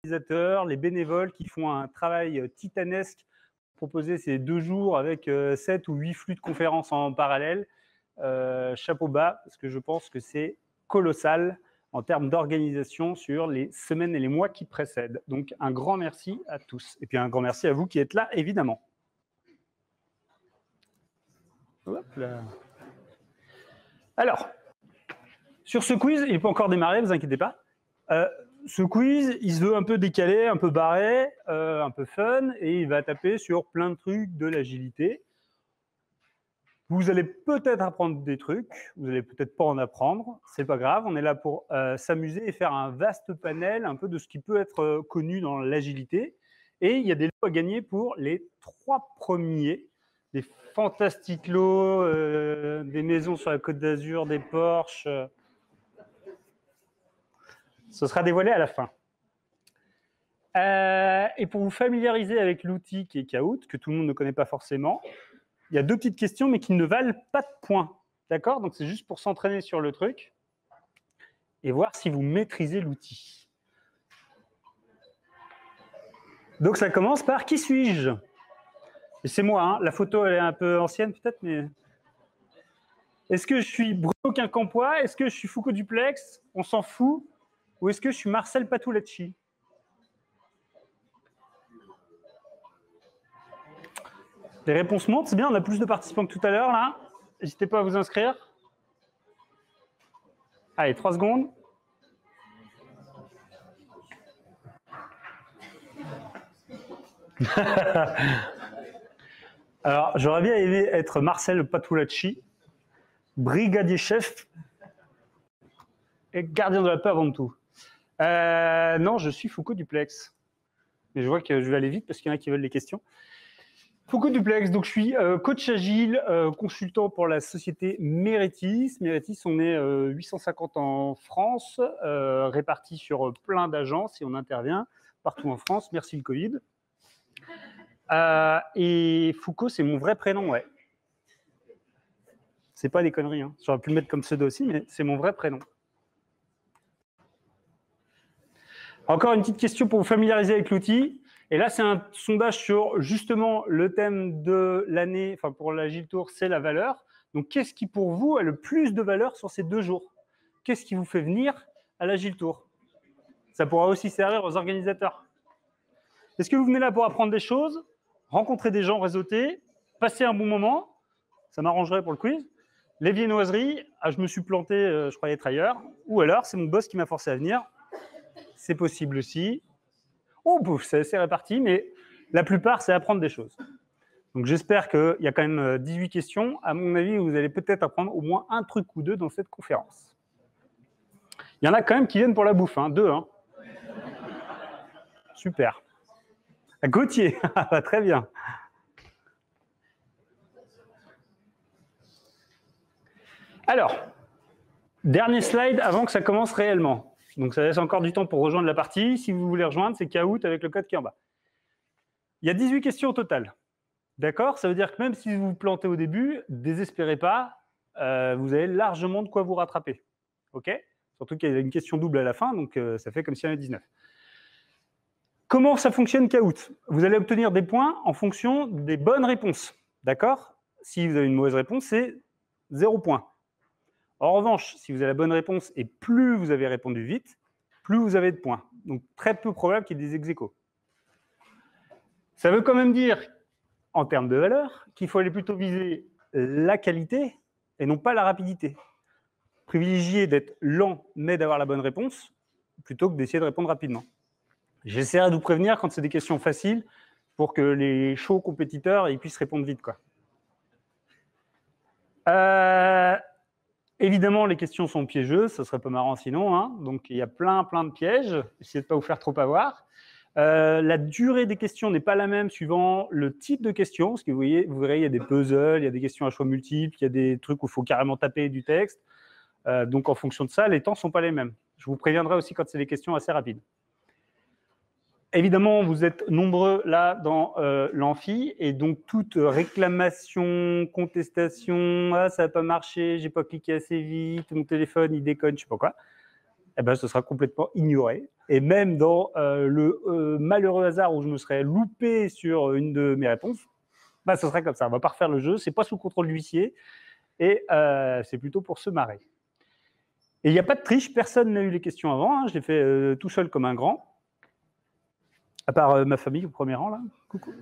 organisateurs, les bénévoles qui font un travail titanesque pour proposer ces 2 jours avec 7 ou 8 flux de conférences en parallèle. Chapeau bas, parce que je pense que c'est colossal en termes d'organisation sur les semaines et les mois qui précèdent. Donc, un grand merci à tous. Et puis, un grand merci à vous qui êtes là, évidemment. Hop là. Alors, sur ce quiz, il n'est pas encore démarré, ne vous inquiétez pas. Ce quiz, il se veut un peu décalé, un peu barré, un peu fun, et il va taper sur plein de trucs de l'agilité. Vous allez peut-être apprendre des trucs, vous allez peut-être pas en apprendre, c'est pas grave, on est là pour s'amuser et faire un vaste panel un peu de ce qui peut être connu dans l'agilité. Et il y a des lots à gagner pour les 3 premiers, des fantastiques lots, des maisons sur la Côte d'Azur, des Porsche. Ce sera dévoilé à la fin. Et pour vous familiariser avec l'outil qui est Kahoot, que tout le monde ne connaît pas forcément, il y a 2 petites questions, mais qui ne valent pas de points. D'accord? Donc, c'est juste pour s'entraîner sur le truc et voir si vous maîtrisez l'outil. Donc, ça commence par « Qui suis-je » Et c'est moi, hein. La photo, elle est un peu ancienne peut-être, mais... Est-ce que je suis Bruno Quincampoix? Est-ce que je suis Foucault Duplex? On s'en fout. Ou est-ce que je suis Marcel Patulacci? Les réponses montent, c'est bien, on a plus de participants que tout à l'heure, là. N'hésitez pas à vous inscrire. Allez, 3 secondes. Alors, j'aurais bien aimé être Marcel Patulacci, brigadier chef et gardien de la paix avant tout. Non, je suis Foucault Duplex. Mais je vois que je vais aller vite parce qu'il y en a qui veulent les questions. Foucault Duplex, donc je suis coach agile, consultant pour la société Meritis. Meritis, on est 850 en France, répartis sur plein d'agences et on intervient partout en France. Merci le Covid. Et Foucault, c'est mon vrai prénom, ouais. C'est pas des conneries, hein. J'aurais pu le mettre comme pseudo aussi, mais c'est mon vrai prénom. Encore une petite question pour vous familiariser avec l'outil. Et là, c'est un sondage sur justement le thème de l'année, enfin pour l'Agile Tour, c'est la valeur. Donc, qu'est-ce qui pour vous a le plus de valeur sur ces 2 jours? Qu'est-ce qui vous fait venir à l'Agile Tour? Ça pourra aussi servir aux organisateurs. Est-ce que vous venez là pour apprendre des choses, rencontrer des gens, réseauter, passer un bon moment? Ça m'arrangerait pour le quiz. Les viennoiseries, ah, je me suis planté, je croyais être ailleurs. Ou alors, c'est mon boss qui m'a forcé à venir. C'est possible aussi. Oh, c'est assez réparti, mais la plupart, c'est apprendre des choses. Donc, j'espère qu'il y a quand même 18 questions. À mon avis, vous allez peut-être apprendre au moins un truc ou 2 dans cette conférence. Il y en a quand même qui viennent pour la bouffe, hein, 2. Hein. Super. Gauthier, très bien. Alors, dernier slide avant que ça commence réellement. Donc, ça laisse encore du temps pour rejoindre la partie. Si vous voulez rejoindre, c'est Kahoot avec le code qui est en bas. Il y a 18 questions au total. D'accord? Ça veut dire que même si vous vous plantez au début, désespérez pas, vous avez largement de quoi vous rattraper. OK? Surtout qu'il y a une question double à la fin, donc ça fait comme s'il y en avait 19. Comment ça fonctionne Kahoot? Vous allez obtenir des points en fonction des bonnes réponses. D'accord? Si vous avez une mauvaise réponse, c'est 0 point. En revanche, si vous avez la bonne réponse et plus vous avez répondu vite, plus vous avez de points. Donc, très peu probable qu'il y ait des ex-aequo. Ça veut quand même dire, en termes de valeur, qu'il faut aller plutôt viser la qualité et non pas la rapidité. Privilégier d'être lent, mais d'avoir la bonne réponse, plutôt que d'essayer de répondre rapidement. J'essaierai de vous prévenir quand c'est des questions faciles pour que les chauds compétiteurs ils puissent répondre vite, quoi. Évidemment, les questions sont piégeuses, ça serait pas marrant sinon, hein. Donc il y a plein de pièges. Essayez de ne pas vous faire trop avoir. La durée des questions n'est pas la même suivant le type de question, parce que vous verrez, il y a des puzzles, il y a des questions à choix multiples, il y a des trucs où il faut carrément taper du texte. Donc en fonction de ça, les temps ne sont pas les mêmes. Je vous préviendrai aussi quand c'est des questions assez rapides. Évidemment, vous êtes nombreux là dans l'amphi, et donc toute réclamation, contestation, ah, ça n'a pas marché, j'ai pas cliqué assez vite, mon téléphone il déconne, je sais pas quoi, eh ben, ce sera complètement ignoré. Et même dans le malheureux hasard où je me serais loupé sur une de mes réponses, bah, ce serait comme ça. On ne va pas refaire le jeu, ce n'est pas sous contrôle de l'huissier, et c'est plutôt pour se marrer. Et il n'y a pas de triche, personne n'a eu les questions avant, hein. Je l'ai fait tout seul comme un grand, à part ma famille au premier rang, là. Coucou.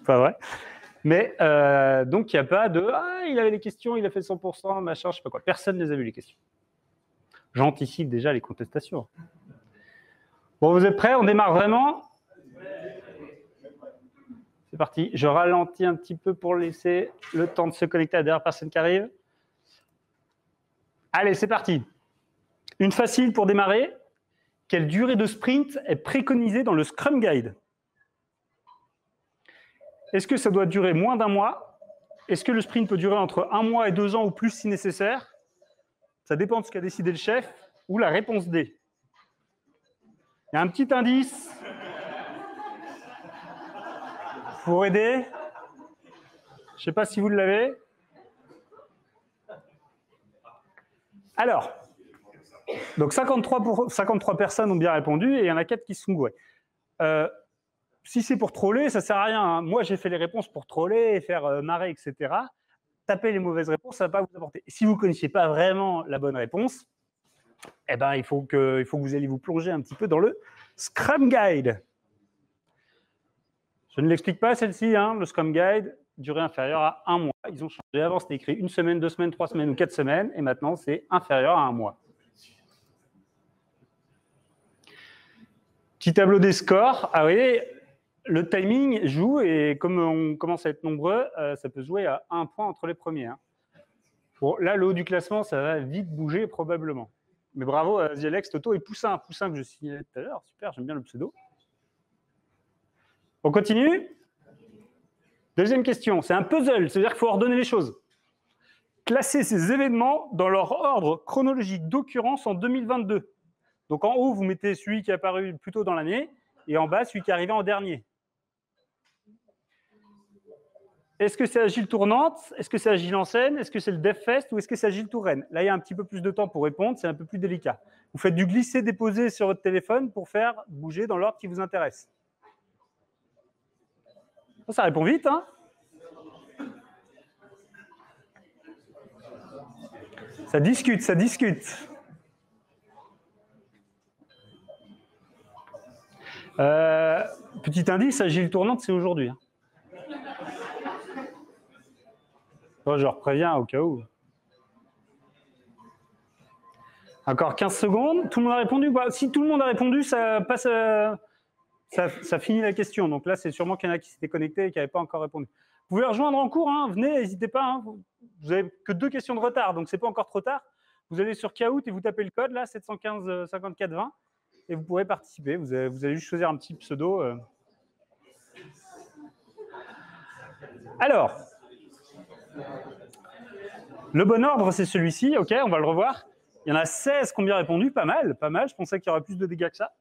Pas vrai. Mais donc, il n'y a pas de « Ah, il avait les questions, il a fait 100%, machin, je sais pas quoi ». Personne ne les a vu, les questions. J'anticipe déjà les contestations. Bon, vous êtes prêts? On démarre vraiment? C'est parti. Je ralentis un petit peu pour laisser le temps de se connecter à la dernière personne qui arrive. Allez, c'est parti. Une facile pour démarrer. Quelle durée de sprint est préconisée dans le Scrum Guide? Est-ce que ça doit durer moins d'1 mois? Est-ce que le sprint peut durer entre 1 mois et 2 ans ou plus si nécessaire? Ça dépend de ce qu'a décidé le chef. Ou la réponse D. Il y a un petit indice pour aider. Je ne sais pas si vous l'avez. Alors, donc 53 personnes ont bien répondu et il y en a 4 qui se sont gourés. Si c'est pour troller, ça ne sert à rien, hein. Moi, j'ai fait les réponses pour troller et faire marrer, etc. Taper les mauvaises réponses, ça ne va pas vous apporter. Si vous ne connaissiez pas vraiment la bonne réponse, eh ben, il faut que vous alliez vous plonger un petit peu dans le Scrum Guide. Je ne l'explique pas, celle-ci, hein, le Scrum Guide, durée inférieure à 1 mois. Ils ont changé. Avant, c'était écrit 1 semaine, 2 semaines, 3 semaines ou 4 semaines, et maintenant, c'est inférieur à 1 mois. Petit tableau des scores. Ah oui, le timing joue, et comme on commence à être nombreux, ça peut jouer à 1 point entre les premiers, hein. Bon, là, le haut du classement, ça va vite bouger, probablement. Mais bravo à Zialex, Toto et Poussin. Poussin que je signalais tout à l'heure. Super, j'aime bien le pseudo. On continue? Deuxième question, c'est un puzzle, c'est-à-dire qu'il faut ordonner les choses. Classer ces événements dans leur ordre chronologique d'occurrence en 2022. Donc en haut, vous mettez celui qui est apparu plus tôt dans l'année, et en bas, celui qui est arrivé en dernier. Est-ce que c'est Agile Tournante? Est-ce que c'est Agile en scène? Est-ce que c'est le DevFest? Ou est-ce que c'est Agile Touraine? Là, il y a un petit peu plus de temps pour répondre, c'est un peu plus délicat. Vous faites du glisser-déposer sur votre téléphone pour faire bouger dans l'ordre qui vous intéresse. Ça répond vite, hein? Ça discute, ça discute. Petit indice, Agile Tournante, c'est aujourd'hui, hein. Bon, je repréviens au cas où. Encore 15 secondes. Tout le monde a répondu? Bah, si tout le monde a répondu, ça passe, ça finit la question. Donc là, c'est sûrement qu'il y en a qui s'étaient connectés et qui n'avaient pas encore répondu. Vous pouvez rejoindre en cours, hein. Venez, n'hésitez pas, hein. Vous n'avez que 2 questions de retard, donc ce n'est pas encore trop tard. Vous allez sur Kahoot et vous tapez le code, là, 715 54 20, et vous pourrez participer. Vous allez juste choisir un petit pseudo. Alors, le bon ordre, c'est celui-ci. OK, on va le revoir. Il y en a 16 qui ont bien répondu, pas mal, pas mal. Je pensais qu'il y aurait plus de dégâts que ça.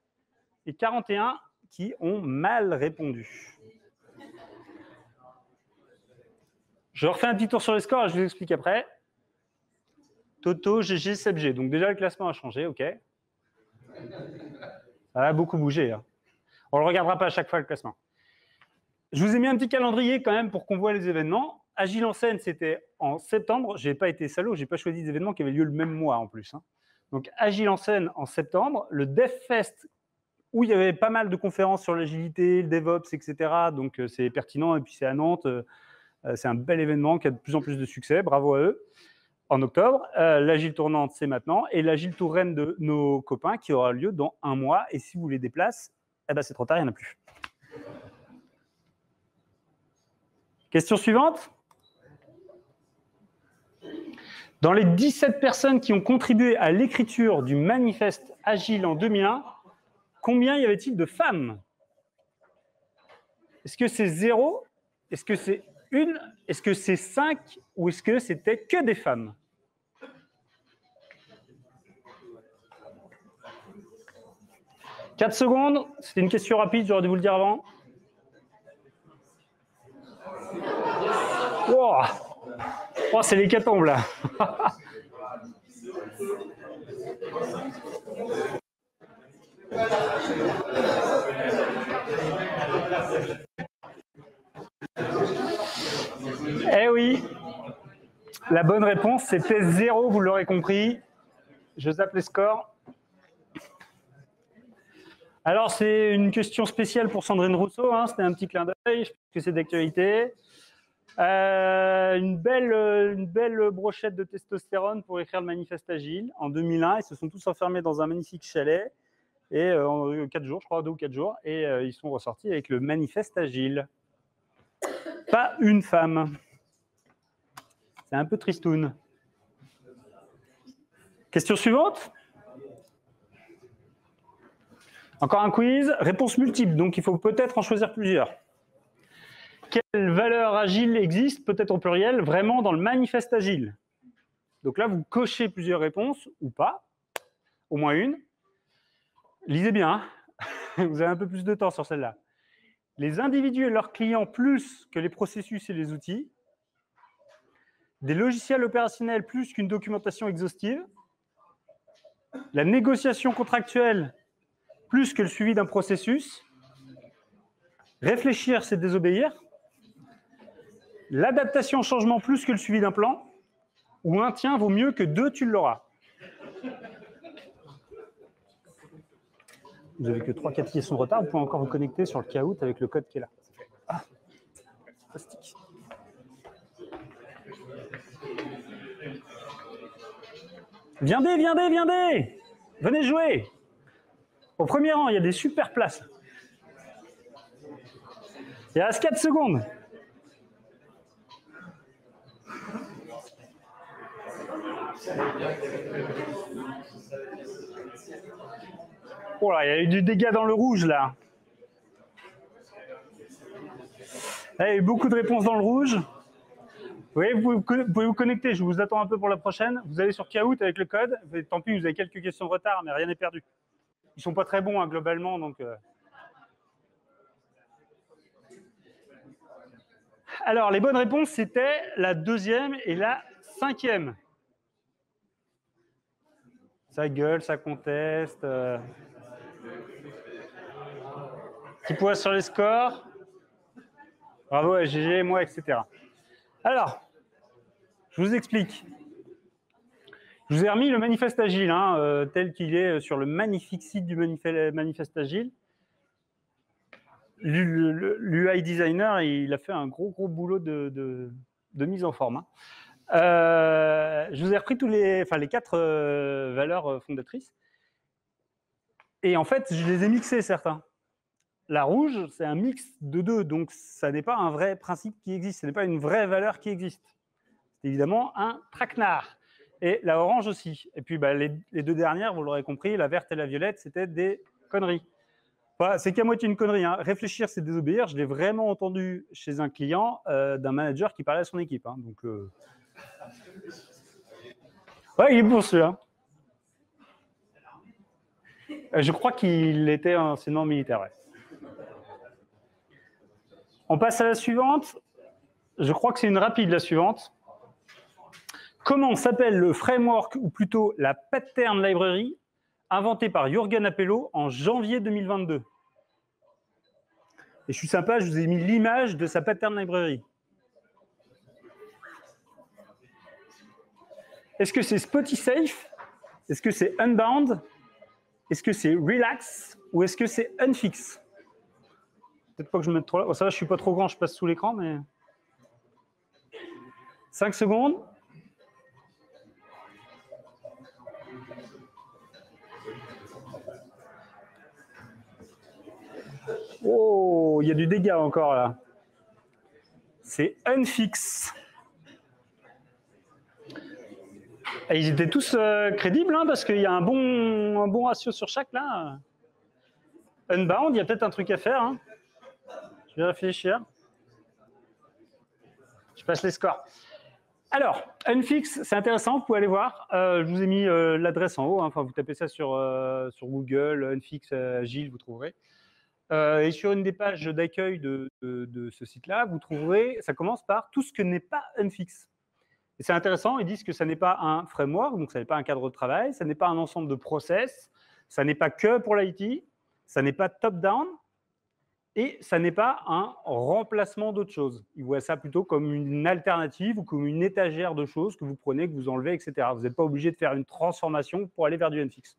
Et 41 qui ont mal répondu. Je refais un petit tour sur les scores et je vous explique après. Toto, GG, SebG. Donc déjà, le classement a changé, OK. Ça a beaucoup bougé, hein. On ne le regardera pas à chaque fois, le classement. Je vous ai mis un petit calendrier quand même pour qu'on voit les événements. Agile en scène, c'était en septembre. Je n'ai pas été salaud, je n'ai pas choisi des événements qui avaient lieu le même mois en plus, hein. Donc Agile en scène en septembre. Le DevFest, où il y avait pas mal de conférences sur l'agilité, le DevOps, etc. Donc c'est pertinent, et puis c'est à Nantes. C'est un bel événement qui a de plus en plus de succès. Bravo à eux. En octobre, l'Agile Tournante, c'est maintenant. Et l'Agile Touraine de nos copains qui aura lieu dans 1 mois. Et si vous les déplacez, eh ben c'est trop tard, il n'y en a plus. Question suivante. Dans les 17 personnes qui ont contribué à l'écriture du manifeste Agile en 2001, combien y avait-il de femmes? Est-ce que c'est 0? Est-ce que c'est 1? Est-ce que c'est 5? Ou est-ce que c'était que des femmes? « 4 secondes. C'était une question rapide, j'aurais dû vous le dire avant. Wow. Oh, c'est l'hécatombe là. Eh oui, la bonne réponse, c'était 0, vous l'aurez compris. Je zappe les scores. Alors, c'est une question spéciale pour Sandrine Rousseau, hein, c'était un petit clin d'œil, je pense que c'est d'actualité. Une belle brochette de testostérone pour écrire le manifeste agile. En 2001, ils se sont tous enfermés dans un magnifique chalet, et en 4 jours, je crois, 2 ou 4 jours, et ils sont ressortis avec le manifeste agile. Pas une femme. C'est un peu tristoun. Question suivante. Encore un quiz, réponse multiple, donc il faut peut-être en choisir plusieurs. Quelle valeur agile existe, peut-être au pluriel, vraiment dans le manifeste agile? Donc là, vous cochez plusieurs réponses, ou pas, au moins une. Lisez bien, hein. Vous avez un peu plus de temps sur celle-là. Les individus et leurs clients plus que les processus et les outils. Des logiciels opérationnels plus qu'une documentation exhaustive. La négociation contractuelle plus que le suivi d'un processus. Réfléchir, c'est désobéir. L'adaptation au changement plus que le suivi d'un plan. Ou un tien vaut mieux que 2, tu l'auras. Vous n'avez que 3-4 questions de retard, vous pouvez encore vous connecter sur le Kahoot avec le code qui est là. Ah, fantastique. Viendez. Venez jouer. Au premier rang, il y a des super places. Il reste 4 secondes. Oh là, il y a eu du dégât dans le rouge, là. Il y a eu beaucoup de réponses dans le rouge. Oui, vous pouvez vous connecter, je vous attends un peu pour la prochaine. Vous allez sur Kahoot avec le code. Tant pis, vous avez quelques questions de retard, mais rien n'est perdu. Ils ne sont pas très bons, hein, globalement, donc... Alors, les bonnes réponses, c'était la 2e et la 5e. Ça gueule, ça conteste. Petit point sur les scores. Bravo à GG, moi, etc. Alors, je vous explique. Je vous ai remis le manifeste agile, hein, tel qu'il est sur le magnifique site du manifeste agile. L'UI designer, il a fait un gros boulot de mise en forme. Hein. Je vous ai repris les 4 valeurs fondatrices. Et en fait, je les ai mixées, certains. La rouge, c'est un mix de 2, donc ça n'est pas un vrai principe qui existe, ce n'est pas une vraie valeur qui existe. C'est évidemment un traquenard. Et la orange aussi. Et puis les 2 dernières, vous l'aurez compris, la verte et la violette, c'était des conneries. Enfin, c'est qu'à moitié une connerie. Hein. Réfléchir, c'est désobéir. Je l'ai vraiment entendu chez un client d'un manager qui parlait à son équipe. Hein. Donc, ouais, il est bon celui-là. Je crois qu'il était anciennement militaire. Ouais. On passe à la suivante. Je crois que c'est une rapide, la suivante. Comment s'appelle le framework, ou plutôt la pattern library, inventé par Jürgen Appelo en janvier 2022? Et je suis sympa, je vous ai mis l'image de sa pattern library. Est-ce que c'est Spotisafe? Est-ce que c'est Unbound? Est-ce que c'est Relax? Ou est-ce que c'est Unfix? Peut-être pas que je me mette trop là. Oh, ça va, je suis pas trop grand, je passe sous l'écran, mais... 5 secondes. Oh, il y a du dégât encore là. C'est Unfix. Et ils étaient tous crédibles, hein, parce qu'il y a un bon ratio sur chaque là. Unbound, il y a peut-être un truc à faire. Hein. Je vais réfléchir. Je passe les scores. Alors, Unfix, c'est intéressant, vous pouvez aller voir. Je vous ai mis l'adresse en haut. Hein. Enfin, vous tapez ça sur Google, Unfix Agile, vous trouverez. Et sur une des pages d'accueil de ce site-là, vous trouverez, ça commence par tout ce que n'est pas Unfix. Et c'est intéressant, ils disent que ça n'est pas un framework, donc ça n'est pas un cadre de travail, ça n'est pas un ensemble de process, Ça n'est pas que pour l'IT, ça n'est pas top-down, et ça n'est pas un remplacement d'autre chose. Ils voient ça plutôt comme une alternative ou comme une étagère de choses que vous prenez, que vous enlevez, etc. Vous n'êtes pas obligé de faire une transformation pour aller vers du NFX.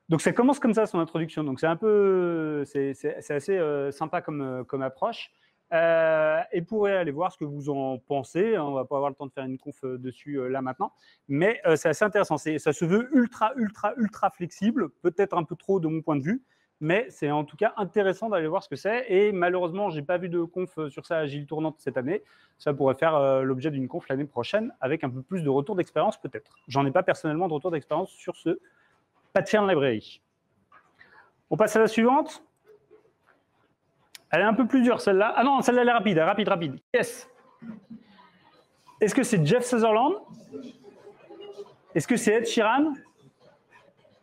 Donc ça commence comme ça son introduction. Donc c'est un peu, c'est assez sympa comme approche. Et vous pourrez aller voir ce que vous en pensez. On ne va pas avoir le temps de faire une conf dessus là maintenant, mais c'est assez intéressant. Ça se veut ultra flexible, peut-être un peu trop de mon point de vue, mais c'est en tout cas intéressant d'aller voir ce que c'est. Et malheureusement, je n'ai pas vu de conf sur ça Agile Tournante cette année. Ça pourrait faire l'objet d'une conf l'année prochaine avec un peu plus de retour d'expérience peut-être. J'en ai pas personnellement de retour d'expérience sur ce Pattern Library. On passe à la suivante. Elle est un peu plus dure, celle-là. Ah non, celle-là, elle est rapide. Yes. Est-ce que c'est Jeff Sutherland? Est-ce que c'est Ed Sheeran?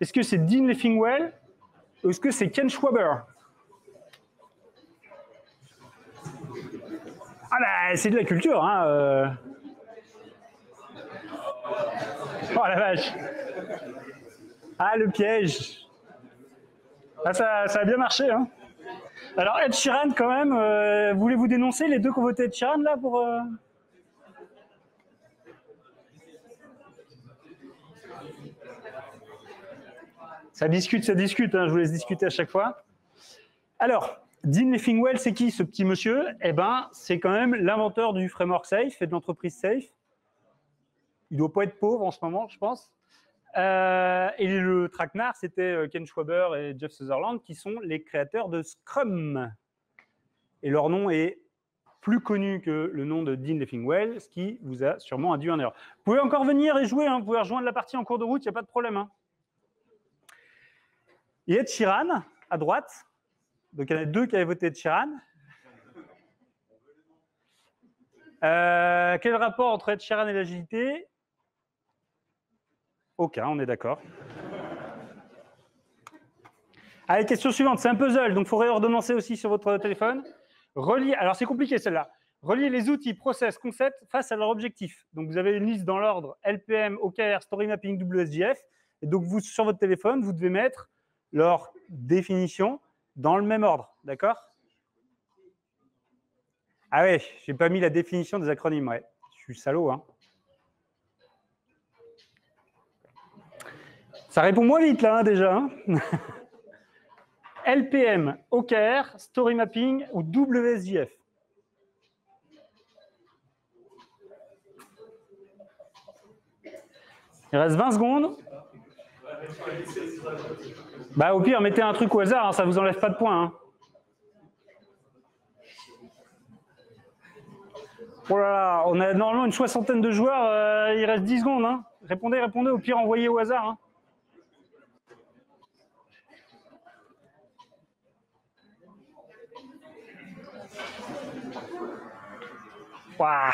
Est-ce que c'est Dean Leffingwell? Ou est-ce que c'est Ken Schwaber? Ah bah, c'est de la culture, hein. Oh la vache. Ah, le piège. Ah, ça a bien marché, hein. Alors, Ed Sheeran, quand même, voulez-vous dénoncer les deux qui ont voté Ed Sheeran, là, pour... Ça discute, hein, je vous laisse discuter à chaque fois. Alors, Dean Leffingwell, c'est qui, ce petit monsieur? Eh ben, c'est quand même l'inventeur du framework Safe et de l'entreprise Safe. Il ne doit pas être pauvre en ce moment, je pense. Et le traquenard, c'était Ken Schwaber et Jeff Sutherland, qui sont les créateurs de Scrum. Et leur nom est plus connu que le nom de Dean Leffingwell, ce qui vous a sûrement induit en erreur. Vous pouvez encore venir et jouer, hein, vous pouvez rejoindre la partie en cours de route, il n'y a pas de problème. Hein. Et Ed Sheeran, à droite, donc il y en a deux qui avaient voté Ed Sheeran. Quel rapport entre Ed Sheeran et l'agilité? Aucun, on est d'accord. Allez, question suivante, c'est un puzzle, donc il faudrait ordonnancer aussi sur votre téléphone. Relier, alors c'est compliqué celle-là. Relier les outils, process, concepts face à leur objectif. Donc vous avez une liste dans l'ordre LPM, OKR, Story Mapping, WSJF. Et donc vous, sur votre téléphone, vous devez mettre leur définition dans le même ordre, d'accord? Ah ouais, j'ai pas mis la définition des acronymes, ouais. Je suis salaud, hein. Ça répond moins vite, là, hein, déjà. Hein. LPM, OKR, Story Mapping ou WSJF. Il reste 20 secondes. Bah, au pire, mettez un truc au hasard, hein, ça ne vous enlève pas de points. Hein. Oh là là, on a normalement une soixantaine de joueurs, il reste 10 secondes. Hein. Répondez, au pire, envoyez au hasard. Hein. Waouh.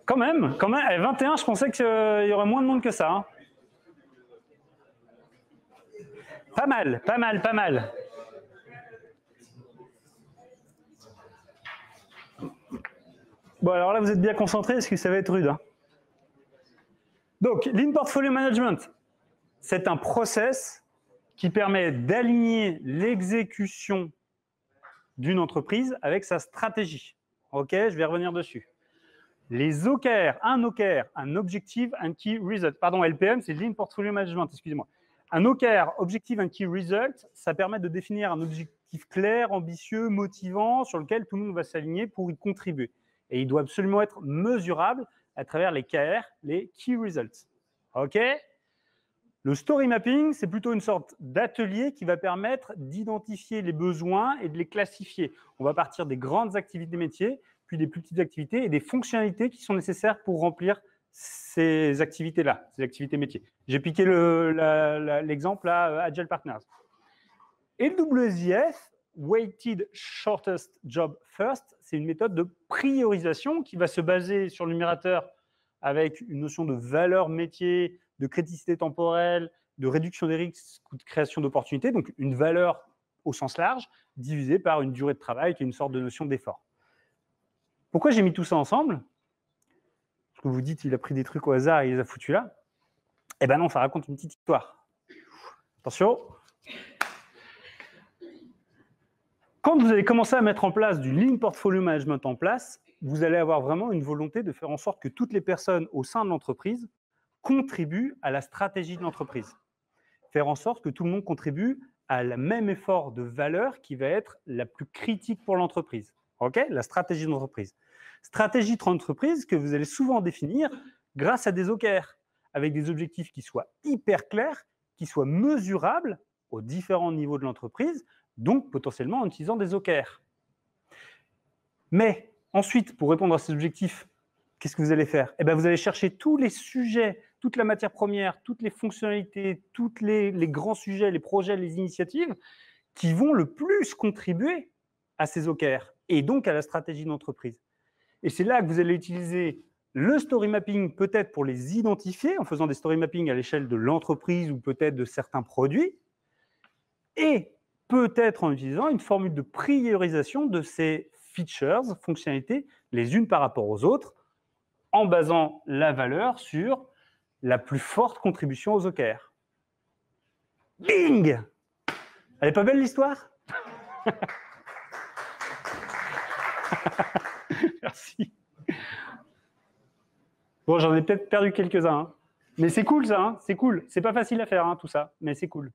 Quand même, 21, je pensais qu'il y aurait moins de monde que ça. Hein. Pas mal. Bon, alors là, vous êtes bien concentrés parce que ça va être rude. Hein. Donc, Lean Portfolio Management, c'est un process qui permet d'aligner l'exécution d'une entreprise avec sa stratégie. OK, je vais revenir dessus. Les OKR, un Objective and Key Result. Pardon, LPM, c'est Lean Portfolio Management, excusez-moi. Un OKR, Objective and Key Result, ça permet de définir un objectif clair, ambitieux, motivant, sur lequel tout le monde va s'aligner pour y contribuer. Et il doit absolument être mesurable à travers les KR, les Key Results. OK? Le story mapping, c'est plutôt une sorte d'atelier qui va permettre d'identifier les besoins et de les classifier. On va partir des grandes activités métiers, puis des plus petites activités et des fonctionnalités qui sont nécessaires pour remplir ces activités-là, ces activités métiers. J'ai piqué l'exemple à Agile Partners. Et le WSJF, Weighted Shortest Job First, c'est une méthode de priorisation qui va se baser sur le numérateur avec une notion de valeur métier, de criticité temporelle, de réduction des risques ou de création d'opportunités, donc une valeur au sens large, divisée par une durée de travail qui est une sorte de notion d'effort. Pourquoi j'ai mis tout ça ensemble? Parce que vous dites, il a pris des trucs au hasard et il les a foutus là. Eh ben non, ça raconte une petite histoire. Attention. Quand vous allez commencer à mettre en place du Lean Portfolio Management en place, vous allez avoir vraiment une volonté de faire en sorte que toutes les personnes au sein de l'entreprise contribuent à la stratégie de l'entreprise. Faire en sorte que tout le monde contribue à le même effort de valeur qui va être la plus critique pour l'entreprise. Okay, la stratégie de l'entreprise. Stratégie de l'entreprise que vous allez souvent définir grâce à des OKR, avec des objectifs qui soient hyper clairs, qui soient mesurables aux différents niveaux de l'entreprise, donc potentiellement en utilisant des OKR. Mais ensuite, pour répondre à ces objectifs, qu'est-ce que vous allez faire? Eh bien, vous allez chercher tous les sujets, toute la matière première, toutes les fonctionnalités, tous les grands sujets, les projets, les initiatives qui vont le plus contribuer à ces OKR et donc à la stratégie d'entreprise. Et c'est là que vous allez utiliser le story mapping peut-être pour les identifier en faisant des story mapping à l'échelle de l'entreprise ou peut-être de certains produits et peut-être en utilisant une formule de priorisation de ces features, fonctionnalités, les unes par rapport aux autres, en basant la valeur sur la plus forte contribution aux OKR. Bing! Elle est pas belle l'histoire? Merci. Bon, j'en ai peut-être perdu quelques-uns, hein. Mais c'est cool ça, hein, c'est cool. C'est pas facile à faire, hein, tout ça, mais c'est cool.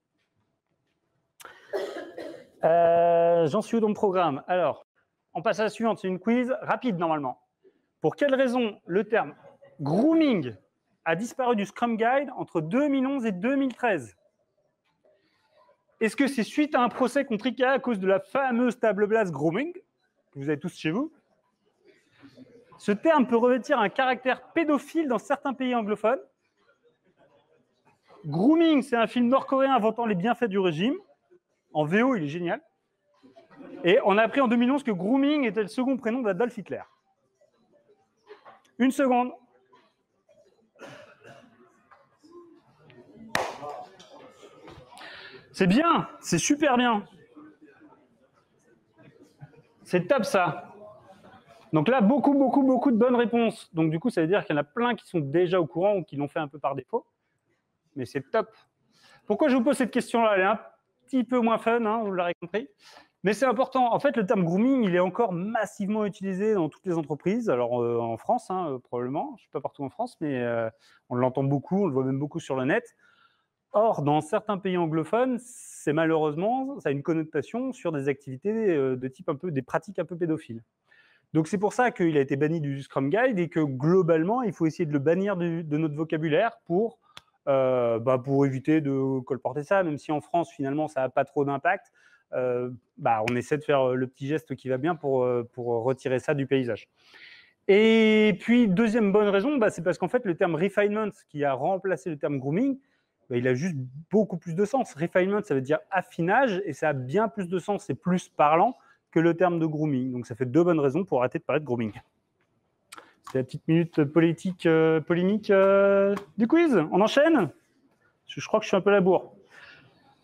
J'en suis où dans le programme? Alors, on passe à la suivante, c'est une quiz rapide normalement. Pour quelle raison le terme grooming a disparu du Scrum Guide entre 2011 et 2013? Est-ce que c'est suite à un procès contre IKEA à cause de la fameuse table basse grooming, que vous avez tous chez vous? Ce terme peut revêtir un caractère pédophile dans certains pays anglophones. Grooming, c'est un film nord-coréen inventant les bienfaits du régime. En VO, il est génial. Et on a appris en 2011 que grooming était le second prénom d'Adolf Hitler. Une seconde. C'est bien, c'est super bien. C'est top ça. Donc là, beaucoup de bonnes réponses. Donc du coup, ça veut dire qu'il y en a plein qui sont déjà au courant ou qui l'ont fait un peu par défaut. Mais c'est top. Pourquoi je vous pose cette question-là? Elle est un petit peu moins fun, hein, vous l'aurez compris. Mais c'est important. En fait, le terme grooming, il est encore massivement utilisé dans toutes les entreprises. Alors en France, hein, probablement. Je ne suis pas partout en France, mais on l'entend beaucoup, on le voit même beaucoup sur le net. Or, dans certains pays anglophones, c'est malheureusement, ça a une connotation sur des activités de type un peu, des pratiques un peu pédophiles. Donc c'est pour ça qu'il a été banni du Scrum Guide et que globalement, il faut essayer de le bannir de notre vocabulaire pour éviter de colporter ça, même si en France, finalement, ça n'a pas trop d'impact. On essaie de faire le petit geste qui va bien pour retirer ça du paysage. Et puis, deuxième bonne raison, c'est parce qu'en fait, le terme refinement qui a remplacé le terme grooming, il a juste beaucoup plus de sens. Refinement, ça veut dire affinage, et ça a bien plus de sens, c'est plus parlant que le terme de grooming. Donc, ça fait deux bonnes raisons pour arrêter de parler de grooming. C'est la petite minute polémique du quiz. On enchaîne? Je crois que je suis un peu à la bourre.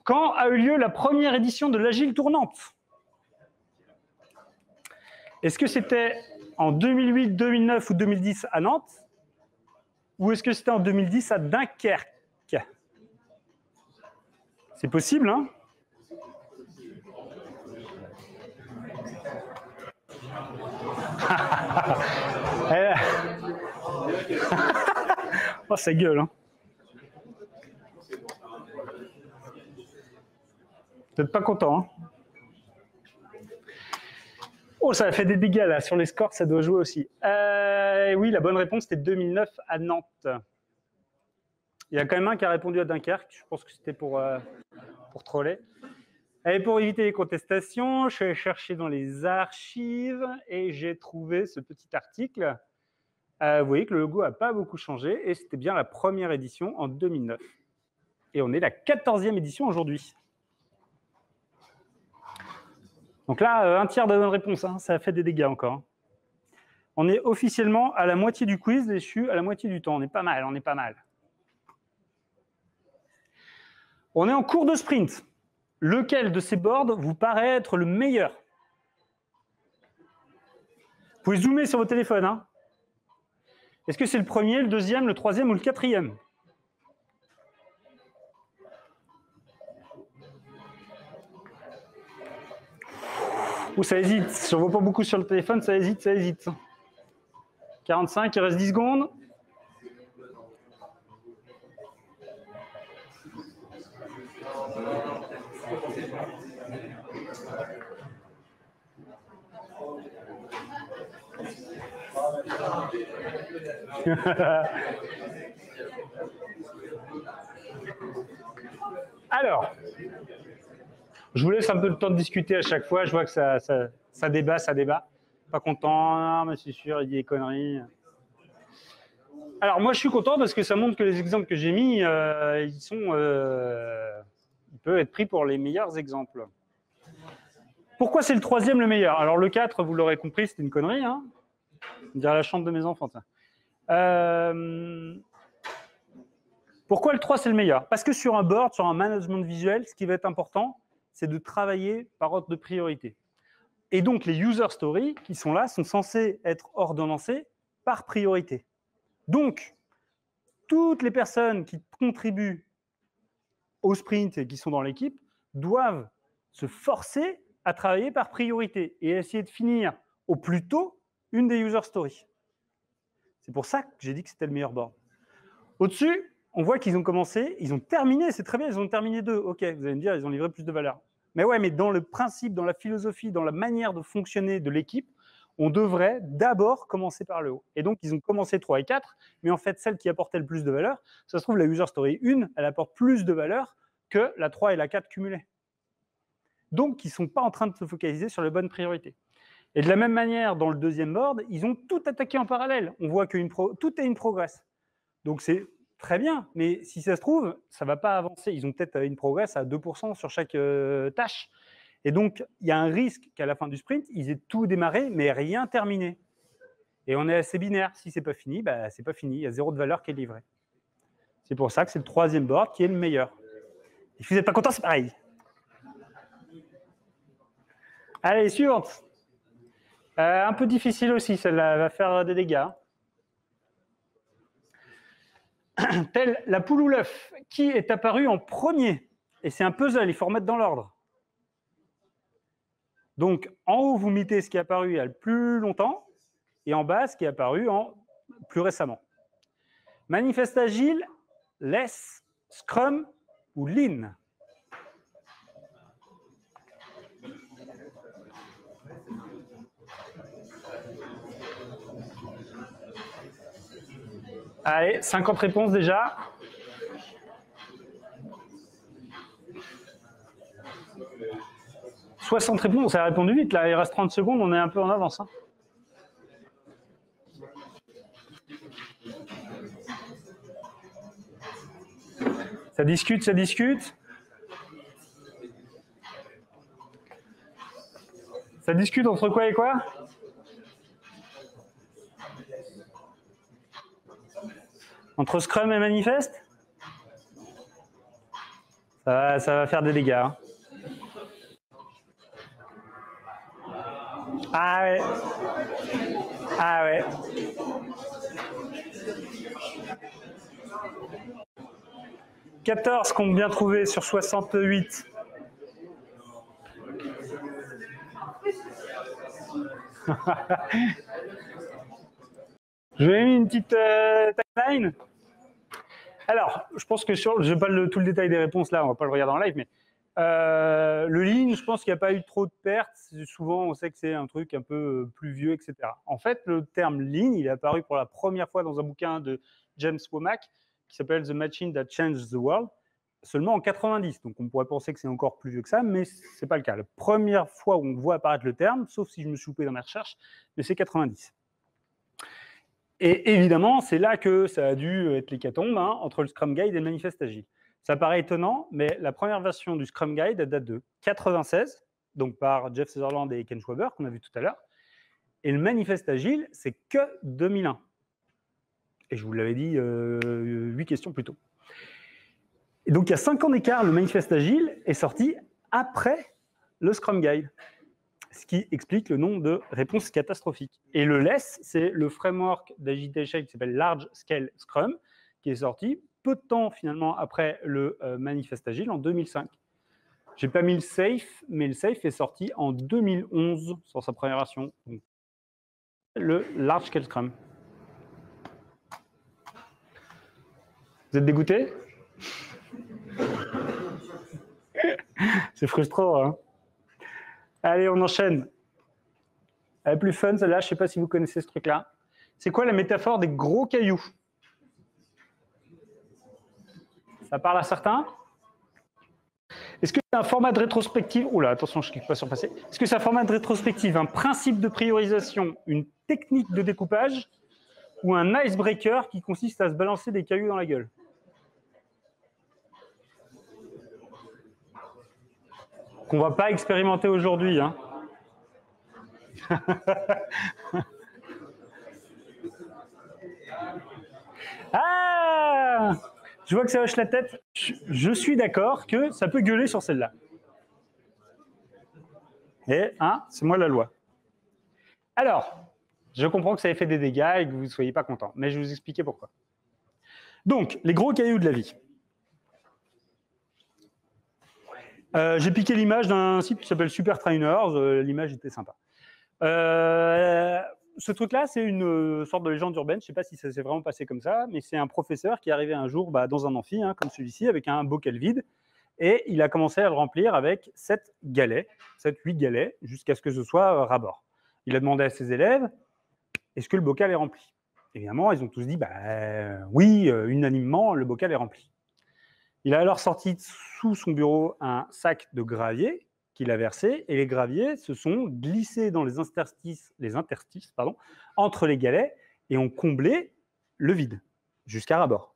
Quand a eu lieu la première édition de l'Agile tournante? Est-ce que c'était en 2008, 2009 ou 2010 à Nantes? Ou est-ce que c'était en 2010 à Dunkerque? C'est possible, hein? Oh, ça gueule, hein? Vous n'êtes pas content, hein? Oh, ça a fait des dégâts, là. Sur les scores, ça doit jouer aussi. Oui, la bonne réponse, c'était 2009 à Nantes. Il y a quand même un qui a répondu à Dunkerque. Je pense que c'était pour troller. Et pour éviter les contestations, je suis allé chercher dans les archives et j'ai trouvé ce petit article. Vous voyez que le logo n'a pas beaucoup changé et c'était bien la première édition en 2009. Et on est la 14e édition aujourd'hui. Donc là, un tiers de bonne réponse, hein, ça a fait des dégâts encore. On est officiellement à la moitié du quiz et je suis à la moitié du temps. On est pas mal, on est pas mal. On est en cours de sprint. Lequel de ces boards vous paraît être le meilleur? Vous pouvez zoomer sur vos téléphones, hein. Est-ce que c'est le premier, le deuxième, le troisième ou le quatrième? Ouh, ça hésite. Je ne vois pas beaucoup sur le téléphone, ça hésite, ça hésite. 45, il reste 10 secondes. Alors, je vous laisse un peu le temps de discuter à chaque fois. Je vois que ça débat, ça débat. Pas content, non, mais c'est sûr, il dit des conneries. Alors, moi, je suis content parce que ça montre que les exemples que j'ai mis, ils peuvent être pris pour les meilleurs exemples. Pourquoi c'est le troisième le meilleur? Alors, le 4, vous l'aurez compris, c'était une connerie. Hein, on dirait la chambre de mes enfants. Pourquoi le 3, c'est le meilleur? Parce que sur un board, sur un management visuel, ce qui va être important, c'est de travailler par ordre de priorité. Et donc, les user stories qui sont là sont censés être ordonnancés par priorité. Donc, toutes les personnes qui contribuent au sprint et qui sont dans l'équipe doivent se forcer à travailler par priorité et essayer de finir au plus tôt une des user stories. C'est pour ça que j'ai dit que c'était le meilleur board. Au-dessus, on voit qu'ils ont commencé, ils ont terminé, c'est très bien, ils ont terminé 2. Ok, vous allez me dire, ils ont livré plus de valeur. Mais ouais, mais dans le principe, dans la philosophie, dans la manière de fonctionner de l'équipe, on devrait d'abord commencer par le haut. Et donc, ils ont commencé 3 et 4, mais en fait, celle qui apportait le plus de valeur, ça se trouve, la user story 1, elle apporte plus de valeur que la 3 et la 4 cumulées. Donc, ils ne sont pas en train de se focaliser sur les bonnes priorités. Et de la même manière, dans le deuxième board, ils ont tout attaqué en parallèle. On voit que tout est in progress. Donc, c'est très bien, mais si ça se trouve, ça ne va pas avancer. Ils ont peut-être in progress à 2% sur chaque tâche. Et donc, il y a un risque qu'à la fin du sprint, ils aient tout démarré, mais rien terminé. Et on est assez binaire. Si ce n'est pas fini, bah, ce n'est pas fini. Il y a 0 de valeur qui est livrée. C'est pour ça que c'est le troisième board qui est le meilleur. Et si vous n'êtes pas content, c'est pareil. Allez, suivante. Un peu difficile aussi, celle-là va faire des dégâts. Telle la poule ou l'œuf, qui est apparu en premier? Et c'est un puzzle, il faut remettre dans l'ordre. Donc, en haut, vous mettez ce qui est apparu il y a le plus longtemps, et en bas, ce qui est apparu plus récemment. Manifeste agile, Less, Scrum ou Lean? Allez, 50 réponses déjà. « 60 réponses, ça a répondu vite, là, il reste 30 secondes, on est un peu en avance. Hein. Ça discute, ça discute. Ça discute entre quoi et quoi? Entre Scrum et Manifeste? Ça va faire des dégâts. Hein. Ah ouais. Ah ouais. « 14 qu'on bien trouvé sur 68. Je vais mis une petite timeline. Alors, je pense que je n'ai pas tout le détail des réponses là, on ne va pas le regarder en live, mais le lean, je pense qu'il n'y a pas eu trop de pertes. Souvent, on sait que c'est un truc un peu plus vieux, etc. En fait, le terme lean, il est apparu pour la première fois dans un bouquin de James Womack qui s'appelle The Machine That Changed the World, seulement en 90. Donc, on pourrait penser que c'est encore plus vieux que ça, mais ce n'est pas le cas. La première fois où on voit apparaître le terme, sauf si je me suis loupé dans mes recherches, mais c'est 90. Et évidemment, c'est là que ça a dû être l'hécatombe entre le Scrum Guide et le Manifeste Agile. Ça paraît étonnant, mais la première version du Scrum Guide elle date de 96, donc par Jeff Sutherland et Ken Schwaber, qu'on a vu tout à l'heure. Et le Manifeste Agile, c'est que 2001. Et je vous l'avais dit 8 questions plus tôt. Et donc, il y a 5 ans d'écart, le Manifeste Agile est sorti après le Scrum Guide, ce qui explique le nom de réponse catastrophique. Et le LESS, c'est le framework d'agilité qui s'appelle Large Scale Scrum, qui est sorti peu de temps finalement après le Manifeste Agile en 2005. J'ai pas mis le Safe, mais le Safe est sorti en 2011 sur sa première version. Donc, le Large Scale Scrum. Vous êtes dégoûté? C'est frustrant, hein? Allez, on enchaîne. La plus fun, celle-là, je ne sais pas si vous connaissez ce truc-là. C'est quoi la métaphore des gros cailloux? Ça parle à certains? Est-ce que c'est un format de rétrospective? Oula, attention, je ne clique pas sur passer. Est-ce que c'est un format de rétrospective, un principe de priorisation, une technique de découpage ou un icebreaker qui consiste à se balancer des cailloux dans la gueule? Qu'on ne va pas expérimenter aujourd'hui, hein. Ah! Je vois que ça hoche la tête. Je suis d'accord que ça peut gueuler sur celle-là. Et, hein, c'est moi la loi. Alors, je comprends que ça ait fait des dégâts et que vous ne soyez pas content, mais je vais vous expliquer pourquoi. Donc, les gros cailloux de la vie. J'ai piqué l'image d'un site qui s'appelle Super Trainers. L'image était sympa. Ce truc-là, c'est une sorte de légende urbaine. Je ne sais pas si ça s'est vraiment passé comme ça, mais c'est un professeur qui est arrivé un jour dans un amphi, hein, comme celui-ci, avec un bocal vide, et il a commencé à le remplir avec 7 galets, 7-8 galets, jusqu'à ce que ce soit ras-bord. Il a demandé à ses élèves, est-ce que le bocal est rempli? Évidemment, ils ont tous dit, oui, unanimement, le bocal est rempli. Il a alors sorti sous son bureau un sac de gravier qu'il a versé, et les graviers se sont glissés dans les interstices entre les galets et ont comblé le vide, jusqu'à ras-bord.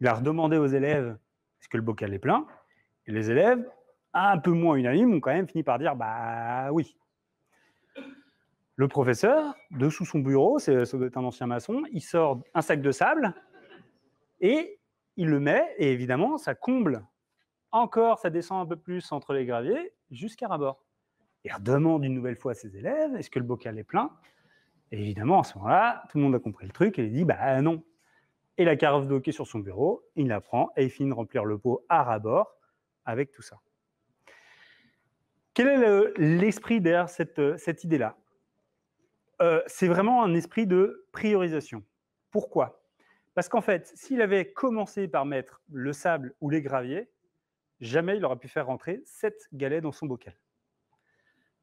Il a redemandé aux élèves, est-ce que le bocal est plein? Et les élèves, un peu moins unanimes, ont quand même fini par dire, oui. Le professeur, dessous son bureau, ça doit être un ancien maçon, il sort un sac de sable et il le met, et évidemment, ça comble encore, ça descend un peu plus entre les graviers, jusqu'à ras-bord. Il redemande une nouvelle fois à ses élèves, est-ce que le bocal est plein? Et évidemment, à ce moment-là, tout le monde a compris le truc, et il dit, non. Et la carafe d'eau qui est sur son bureau, il la prend, et il finit de remplir le pot à ras-bord avec tout ça. Quel est l'esprit derrière cette idée-là? C'est vraiment un esprit de priorisation. Pourquoi? Parce qu'en fait, s'il avait commencé par mettre le sable ou les graviers, jamais il aurait pu faire rentrer 7 galets dans son bocal.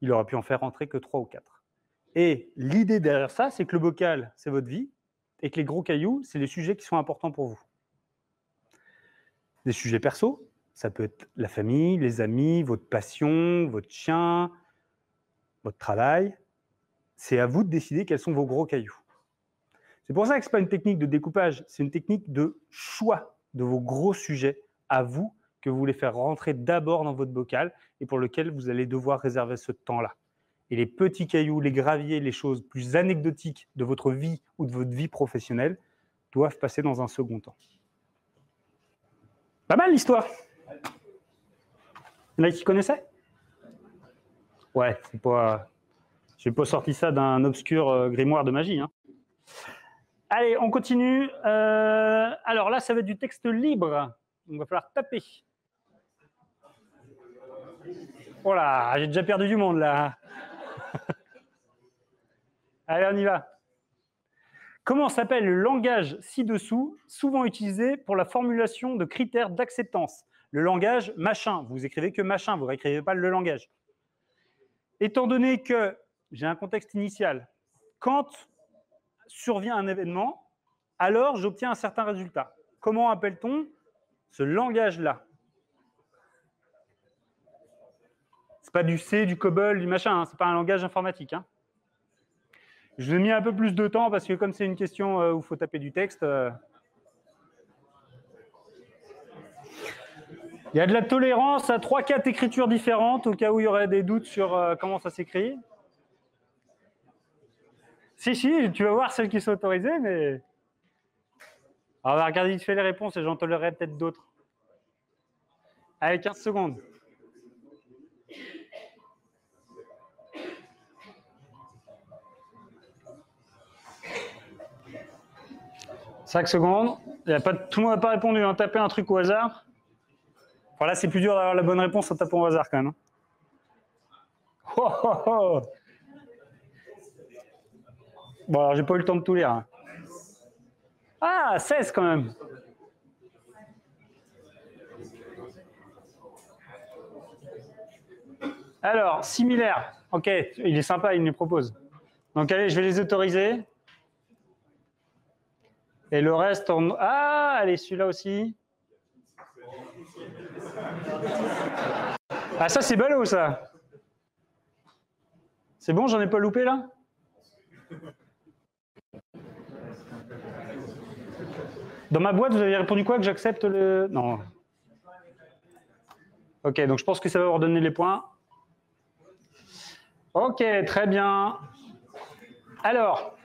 Il aurait pu en faire rentrer que 3 ou 4. Et l'idée derrière ça, c'est que le bocal, c'est votre vie, et que les gros cailloux, c'est les sujets qui sont importants pour vous. Des sujets perso, ça peut être la famille, les amis, votre passion, votre chien, votre travail. C'est à vous de décider quels sont vos gros cailloux. C'est pour ça que ce n'est pas une technique de découpage, c'est une technique de choix de vos gros sujets à vous, que vous voulez faire rentrer d'abord dans votre bocal et pour lequel vous allez devoir réserver ce temps-là. Et les petits cailloux, les graviers, les choses plus anecdotiques de votre vie ou de votre vie professionnelle doivent passer dans un second temps. Pas mal l'histoire. Il y en a qui connaissaient? Ouais, c'est pas... J'ai pas sorti ça d'un obscur grimoire de magie, hein. Allez, on continue. Alors là, ça va être du texte libre. Il va falloir taper. Oh là, j'ai déjà perdu du monde là. Allez, on y va. Comment s'appelle le langage ci-dessous, souvent utilisé pour la formulation de critères d'acceptance? Le langage machin. Vous écrivez que machin, vous n'écrivez pas le langage. Étant donné que j'ai un contexte initial, quand survient un événement, alors j'obtiens un certain résultat. Comment appelle-t-on ce langage-là? C'est pas du C, du COBOL, du machin, hein, c'est pas un langage informatique. Hein. Je vous ai mis un peu plus de temps parce que comme c'est une question où il faut taper du texte, il y a de la tolérance à 3-4 écritures différentes au cas où il y aurait des doutes sur comment ça s'écrit. Si, tu vas voir celles qui sont autorisées, mais... Alors, on va regarder vite fait les réponses et j'en tolérerai peut-être d'autres. Allez, 15 secondes. « 5 secondes. Tout le monde n'a pas répondu. Hein. Tapez un truc au hasard. Bon, là, c'est plus dur d'avoir la bonne réponse en tapant au hasard quand même. Hein. Oh, oh, oh. Bon, alors, j'ai pas eu le temps de tout lire. Hein. Ah, 16 quand même. Alors, similaire. Ok, il est sympa, il me les propose. Donc, allez, je vais les autoriser. Et le reste, on... Ah, allez, celui-là aussi. Ah, ça, c'est ballot, ça. C'est bon, j'en ai pas loupé, là? Dans ma boîte, vous avez répondu quoi? Que j'accepte le... Non. Ok, donc je pense que ça va vous redonner les points. Ok, très bien. Alors,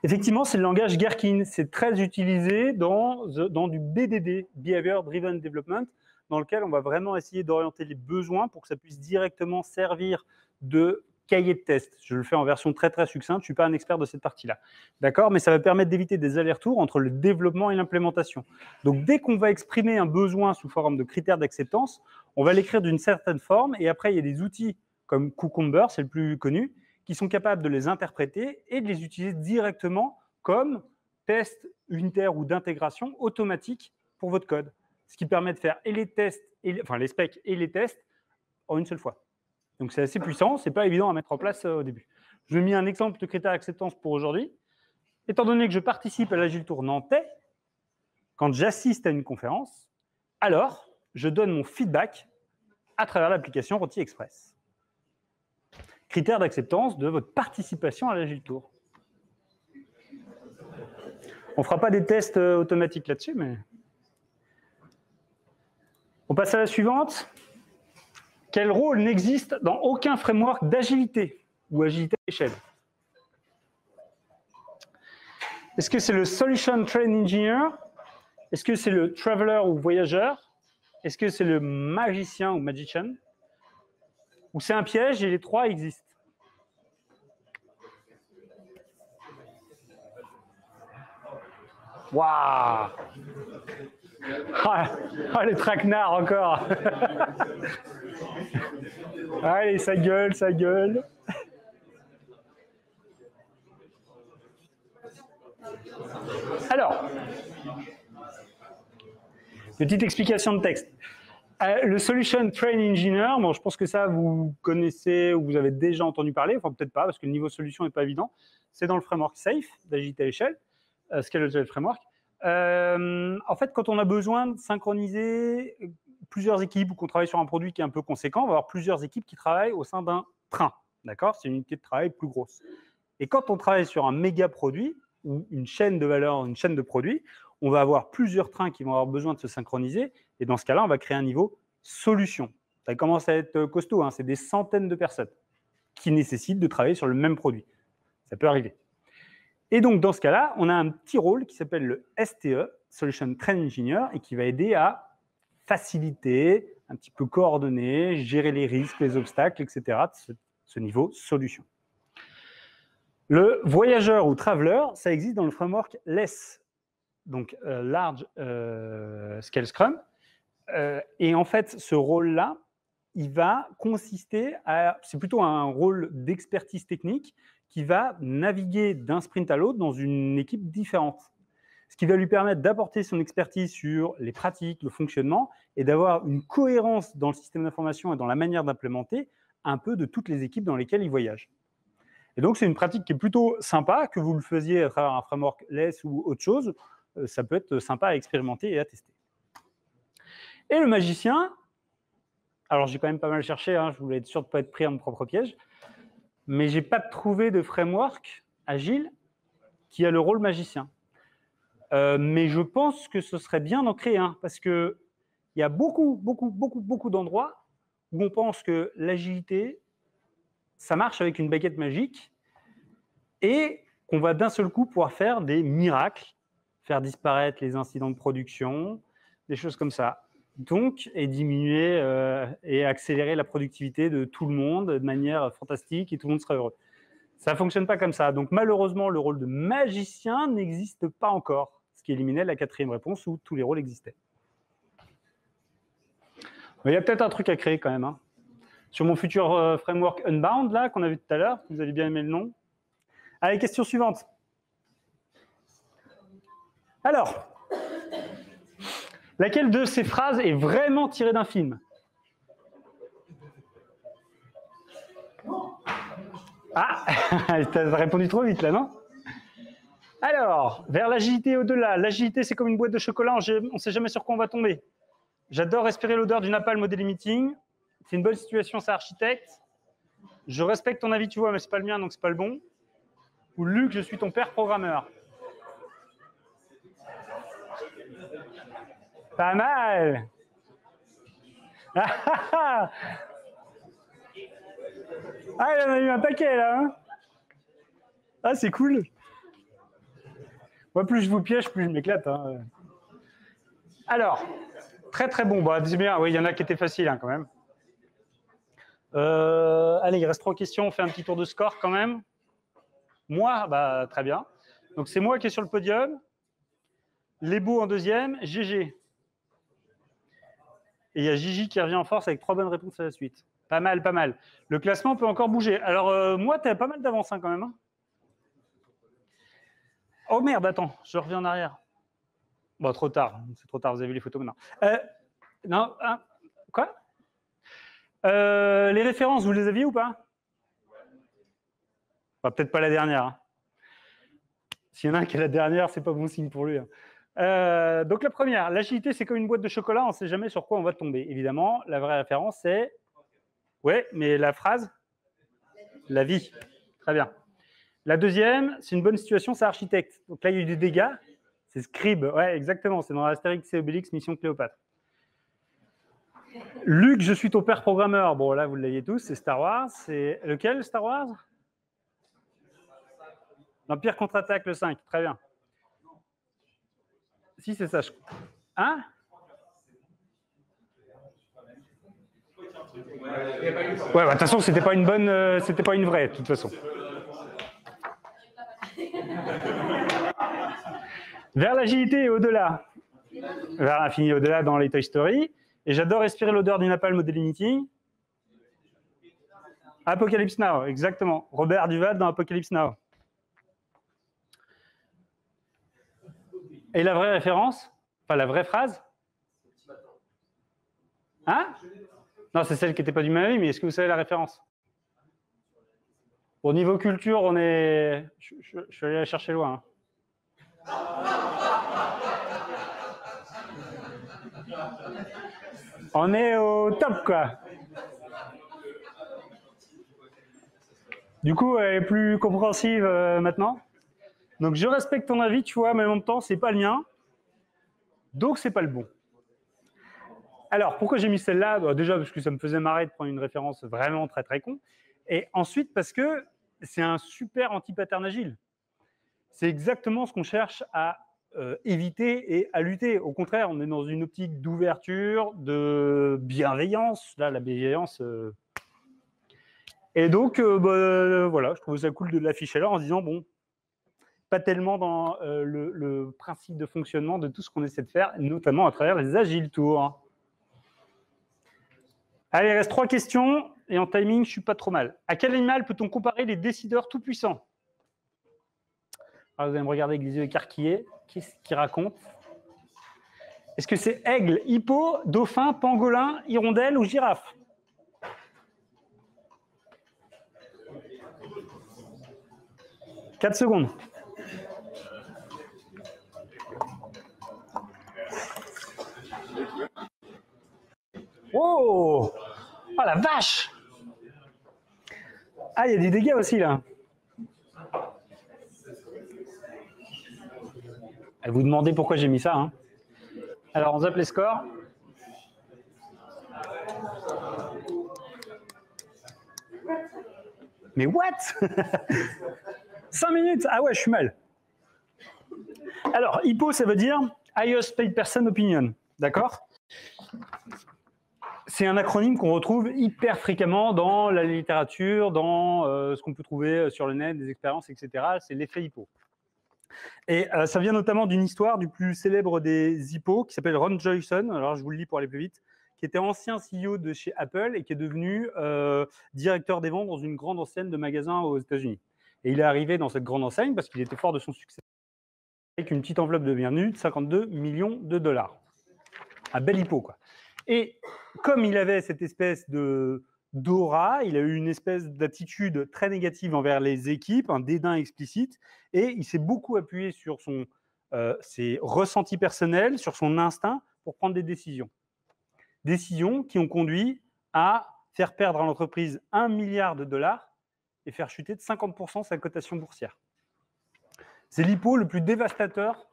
effectivement, c'est le langage Gherkin. C'est très utilisé dans du BDD, Behavior Driven Development, dans lequel on va vraiment essayer d'orienter les besoins pour que ça puisse directement servir de cahier de test. Je le fais en version très très succincte, je ne suis pas un expert de cette partie-là. D'accord? Mais ça va permettre d'éviter des allers-retours entre le développement et l'implémentation. Donc dès qu'on va exprimer un besoin sous forme de critères d'acceptance, on va l'écrire d'une certaine forme et après il y a des outils comme Cucumber, c'est le plus connu, qui sont capables de les interpréter et de les utiliser directement comme tests unitaires ou d'intégration automatique pour votre code. Ce qui permet de faire et les tests, enfin les specs et les tests en une seule fois. Donc c'est assez puissant, c'est pas évident à mettre en place au début. Je vais mis un exemple de critère d'acceptance pour aujourd'hui. Étant donné que je participe à l'Agile Tour nantais, quand j'assiste à une conférence, alors je donne mon feedback à travers l'application Roti Express. Critère d'acceptance de votre participation à l'Agile Tour. On ne fera pas des tests automatiques là-dessus, mais... On passe à la suivante. Quel rôle n'existe dans aucun framework d'agilité ou agilité à l'échelle? Est-ce que c'est le Solution Train Engineer? Est-ce que c'est le Traveler ou Voyageur? Est-ce que c'est le Magicien ou Magician? Ou c'est un piège et les trois existent? Waouh! Ah, les traquenards encore. Allez, ça gueule, ça gueule. Alors, petite explication de texte. Le Solution Train Engineer, bon, je pense que ça, vous connaissez ou vous avez déjà entendu parler, enfin peut-être pas, parce que le niveau solution n'est pas évident. C'est dans le framework SAFe, d'agilité à l'échelle, Scale Agile Framework. En fait, quand on a besoin de synchroniser plusieurs équipes ou qu'on travaille sur un produit qui est un peu conséquent, on va avoir plusieurs équipes qui travaillent au sein d'un train. D'accord? C'est une unité de travail plus grosse. Et quand on travaille sur un méga produit ou une chaîne de valeur, une chaîne de produits, on va avoir plusieurs trains qui vont avoir besoin de se synchroniser. Et dans ce cas-là, on va créer un niveau solution. Ça commence à être costaud, hein, c'est des centaines de personnes qui nécessitent de travailler sur le même produit. Ça peut arriver. Et donc, dans ce cas-là, on a un petit rôle qui s'appelle le STE, Solution Train Engineer, et qui va aider à faciliter, un petit peu coordonner, gérer les risques, les obstacles, etc. de ce niveau solution. Le voyageur ou traveler, ça existe dans le framework LESS, donc Large Scale Scrum. Et en fait, ce rôle-là, il va consister à... C'est plutôt un rôle d'expertise technique qui va naviguer d'un sprint à l'autre dans une équipe différente. Ce qui va lui permettre d'apporter son expertise sur les pratiques, le fonctionnement, et d'avoir une cohérence dans le système d'information et dans la manière d'implémenter un peu de toutes les équipes dans lesquelles il voyage. Et donc, c'est une pratique qui est plutôt sympa, que vous le faisiez à travers un framework LESS ou autre chose. Ça peut être sympa à expérimenter et à tester. Et le magicien, alors j'ai quand même pas mal cherché, hein, je voulais être sûr de ne pas être pris à mon propre piège, mais je n'ai pas trouvé de framework agile qui a le rôle magicien. Mais je pense que ce serait bien d'en créer un, parce qu'il y a beaucoup d'endroits où on pense que l'agilité, ça marche avec une baguette magique et qu'on va d'un seul coup pouvoir faire des miracles, faire disparaître les incidents de production, des choses comme ça. Donc, et diminuer et accélérer la productivité de tout le monde de manière fantastique et tout le monde sera heureux. Ça ne fonctionne pas comme ça. Donc, malheureusement, le rôle de magicien n'existe pas encore, ce qui éliminait la quatrième réponse où tous les rôles existaient. Il y a peut-être un truc à créer quand même. Hein. Sur mon futur framework Unbound, là, qu'on a vu tout à l'heure, vous avez bien aimé le nom. Allez, question suivante. Alors, laquelle de ces phrases est vraiment tirée d'un film? Ah, t'as répondu trop vite là, non? Alors, vers l'agilité et au-delà. L'agilité, c'est comme une boîte de chocolat, on ne sait jamais sur quoi on va tomber. J'adore respirer l'odeur du napalm au daily meeting. C'est une bonne situation, c'est architecte. Je respecte ton avis, tu vois, mais c'est pas le mien, donc c'est pas le bon. Ou Luc, je suis ton père programmeur. Pas mal. Ah, il en a eu un paquet là. Hein, ah, c'est cool. Moi, plus je vous piège, plus je m'éclate. Hein. Alors, très très bon. Bah, c'est bien. Oui, il y en a qui étaient faciles hein, quand même. Allez, il reste 3 questions. On fait un petit tour de score quand même. Moi, bah, très bien. Donc, c'est moi qui est sur le podium. Lebo en deuxième. GG. Et il y a Gigi qui revient en force avec 3 bonnes réponses à la suite. Pas mal, pas mal. Le classement peut encore bouger. Alors, moi, tu as pas mal d'avance hein, quand même. Hein. Oh merde, attends, je reviens en arrière. Bon, trop tard. C'est trop tard, vous avez vu les photos maintenant. Non, hein, quoi les références, vous les aviez ou pas? Bah, peut-être pas la dernière. Hein. S'il y en a un qui est la dernière, c'est pas bon signe pour lui. Hein. Donc la première, l'agilité, c'est comme une boîte de chocolat, on ne sait jamais sur quoi on va tomber. Évidemment, la vraie référence, c'est... Ouais, mais la phrase? La vie. Très bien. La deuxième, c'est une bonne situation, c'est architecte. Donc là, il y a eu des dégâts. C'est Scribe. Ouais, exactement. C'est dans Astérix et Obélix, Mission Cléopâtre. Luc, je suis ton père programmeur. Bon, là, vous l'aviez tous, c'est Star Wars. C'est lequel, Star Wars? L'Empire contre-attaque, le 5. Très bien. Si, c'est ça. Hein? Ouais, de toute façon, c'était pas une bonne, c'était pas une vraie, de toute façon. Vers l'agilité et au-delà. Vers l'infini et au-delà dans les Toy Story. Et j'adore respirer l'odeur du napalm au daily meeting. Apocalypse Now, exactement. Robert Duval dans Apocalypse Now. Et la vraie référence? Enfin, la vraie phrase? Hein? Non, c'est celle qui n'était pas du même avis, mais est-ce que vous savez la référence? Au niveau culture, on est... Je suis allé la chercher loin. Hein. On est au top, quoi. Du coup, elle est plus compréhensive maintenant. Donc, je respecte ton avis, tu vois, mais en même temps, c'est pas le mien. Donc, c'est pas le bon. Alors, pourquoi j'ai mis celle-là? Bah, déjà, parce que ça me faisait marrer de prendre une référence vraiment très, très con. Et ensuite, parce que c'est un super anti-pattern agile. C'est exactement ce qu'on cherche à éviter et à lutter. Au contraire, on est dans une optique d'ouverture, de bienveillance. Là, la bienveillance... Et donc, voilà, je trouve ça cool de l'afficher là en se disant, bon, pas tellement dans le principe de fonctionnement de tout ce qu'on essaie de faire, notamment à travers les Agile Tours. Allez, il reste 3 questions, et en timing, je ne suis pas trop mal. À quel animal peut-on comparer les décideurs tout-puissants? Alors, vous allez me regarder avec les yeux écarquillés. Qu'est-ce qu'il raconte? Est-ce que c'est aigle, hippo, dauphin, pangolin, hirondelle ou girafe? « 4 secondes. Oh! Oh la vache! Ah, il y a des dégâts aussi là. Vous demandez pourquoi j'ai mis ça. Hein. Alors, on zappe les scores. Mais what? 5 minutes? Ah ouais, je suis mal. Alors, HIPPO, ça veut dire Highest Paid Person Opinion. D'accord? C'est un acronyme qu'on retrouve hyper fréquemment dans la littérature, dans ce qu'on peut trouver sur le net, des expériences, etc. C'est l'effet HIPPO. Et ça vient notamment d'une histoire du plus célèbre des hippos, qui s'appelle Ron Joyson, alors je vous le lis pour aller plus vite, qui était ancien CEO de chez Apple et qui est devenu directeur des ventes dans une grande enseigne de magasins aux États-Unis. Et il est arrivé dans cette grande enseigne parce qu'il était fort de son succès avec une petite enveloppe de bienvenue de 52 millions de dollars. Un bel hippo, quoi. Et comme il avait cette espèce d'aura, il a eu une espèce d'attitude très négative envers les équipes, un dédain explicite, et il s'est beaucoup appuyé sur ses ressentis personnels, sur son instinct pour prendre des décisions. Décisions qui ont conduit à faire perdre à l'entreprise 1 milliard de dollars et faire chuter de 50% sa cotation boursière. C'est l'hippo le plus dévastateur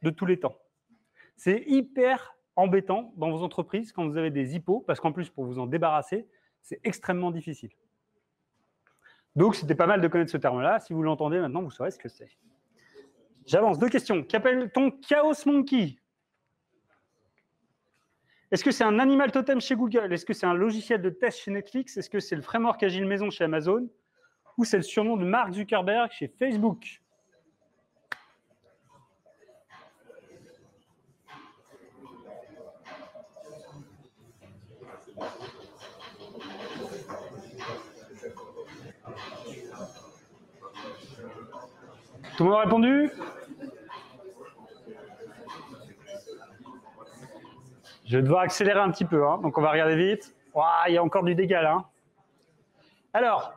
de tous les temps. C'est hyper embêtant dans vos entreprises quand vous avez des hippos, parce qu'en plus, pour vous en débarrasser, c'est extrêmement difficile. Donc, c'était pas mal de connaître ce terme-là. Si vous l'entendez maintenant, vous saurez ce que c'est. J'avance. 2 questions. Qu'appelle-t-on Chaos Monkey? Est-ce que c'est un animal totem chez Google? Est-ce que c'est un logiciel de test chez Netflix? Est-ce que c'est le framework Agile Maison chez Amazon? Ou c'est le surnom de Mark Zuckerberg chez Facebook? Tout le monde a répondu? Je vais devoir accélérer un petit peu, hein, donc on va regarder vite. Il y a encore du dégât là. Alors,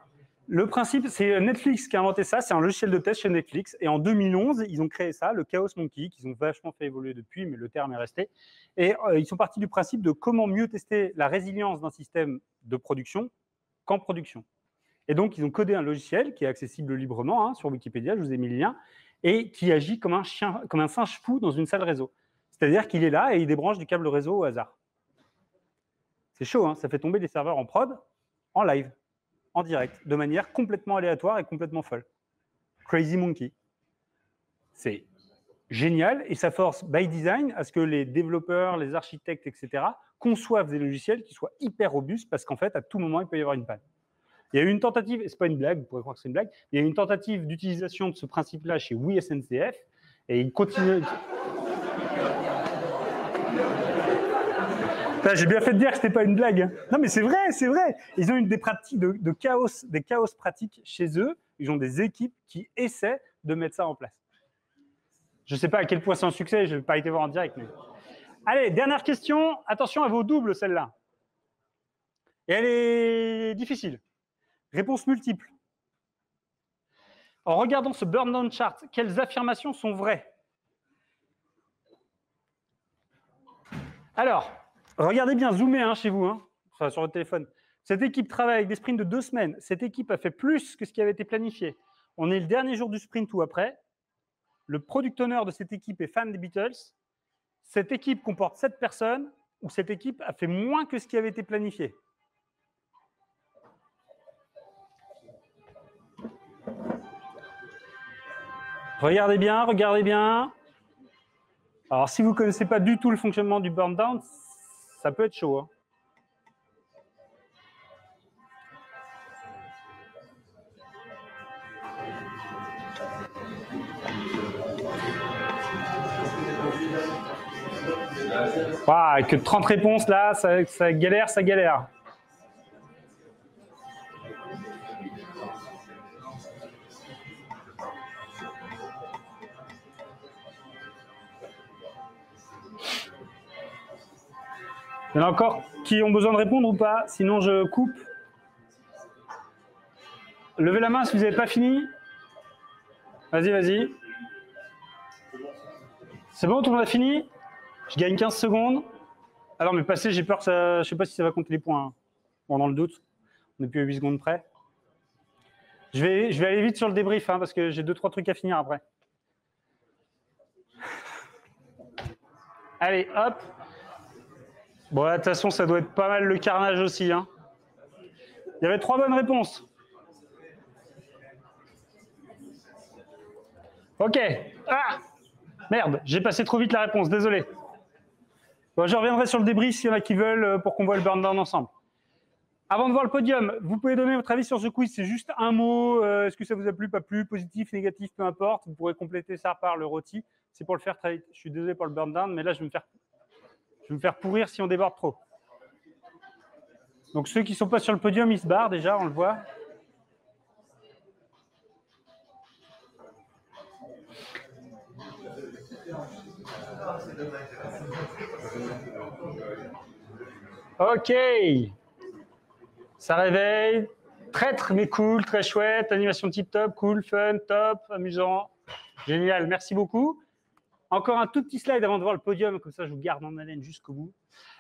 le principe, c'est Netflix qui a inventé ça, c'est un logiciel de test chez Netflix, et en 2011, ils ont créé ça, le Chaos Monkey, qu'ils ont vachement fait évoluer depuis, mais le terme est resté. Et ils sont partis du principe de comment mieux tester la résilience d'un système de production qu'en production. Et donc, ils ont codé un logiciel qui est accessible librement, hein, sur Wikipédia, je vous ai mis le lien, et qui agit comme un singe fou dans une salle réseau. C'est-à-dire qu'il est là et il débranche du câble réseau au hasard. C'est chaud, hein, ça fait tomber des serveurs en prod, en live, en direct, de manière complètement aléatoire et complètement folle. Crazy Monkey. C'est génial et ça force, by design, à ce que les développeurs, les architectes, etc., conçoivent des logiciels qui soient hyper robustes parce qu'en fait, à tout moment, il peut y avoir une panne. Il y a eu une tentative, et ce n'est pas une blague, vous pourrez croire que c'est une blague, il y a eu une tentative d'utilisation de ce principe-là chez Oui SNCF et il continue. J'ai bien fait de dire que ce n'était pas une blague. Non, mais c'est vrai, c'est vrai. Ils ont eu des pratiques de chaos, des chaos pratiques chez eux. Ils ont des équipes qui essaient de mettre ça en place. Je ne sais pas à quel point c'est un succès, je n'ai pas été voir en direct. Mais... Allez, dernière question. Attention à vos doubles, celle-là. Et elle est difficile. Réponse multiple. En regardant ce burn down chart, quelles affirmations sont vraies? Alors, regardez bien, zoomez chez vous, enfin, sur votre téléphone. Cette équipe travaille avec des sprints de 2 semaines. Cette équipe a fait plus que ce qui avait été planifié. On est le dernier jour du sprint ou après. Le product owner de cette équipe est fan des Beatles. Cette équipe comporte 7 personnes ou cette équipe a fait moins que ce qui avait été planifié. Regardez bien, regardez bien. Alors, si vous ne connaissez pas du tout le fonctionnement du burn down, ça peut être chaud. Hein. Wow, que 30 réponses là, ça galère, ça galère. Il y en a encore qui ont besoin de répondre ou pas? Sinon, je coupe. Levez la main si vous n'avez pas fini. Vas-y, vas-y. C'est bon, tout le monde a fini? Je gagne 15 secondes. Alors, mais passez, j'ai peur que ça... Je ne sais pas si ça va compter les points. Hein. Bon, dans le doute. On n'est plus à 8 secondes près. Je vais aller vite sur le débrief, parce que j'ai 2-3 trucs à finir après. Allez, hop. Bon, de toute façon, ça doit être pas mal le carnage aussi. Hein. Il y avait 3 bonnes réponses. OK. Ah! Merde, j'ai passé trop vite la réponse, désolé. Bon, je reviendrai sur le débrief s'il y en a qui veulent pour qu'on voit le burn down ensemble. Avant de voir le podium, vous pouvez donner votre avis sur ce quiz. C'est juste un mot. Est-ce que ça vous a plu, pas plu, positif, négatif, peu importe. Vous pourrez compléter ça par le rôti. C'est pour le faire très vite. Je suis désolé pour le burn down, mais là, je vais me faire pourrir si on déborde trop. Donc ceux qui ne sont pas sur le podium, ils se barrent déjà, on le voit. Ok. Ça réveille. Traître, mais cool, très chouette. Animation tip-top, cool, fun, top, amusant. Génial, merci beaucoup. Encore un tout petit slide avant de voir le podium, comme ça je vous garde en haleine jusqu'au bout.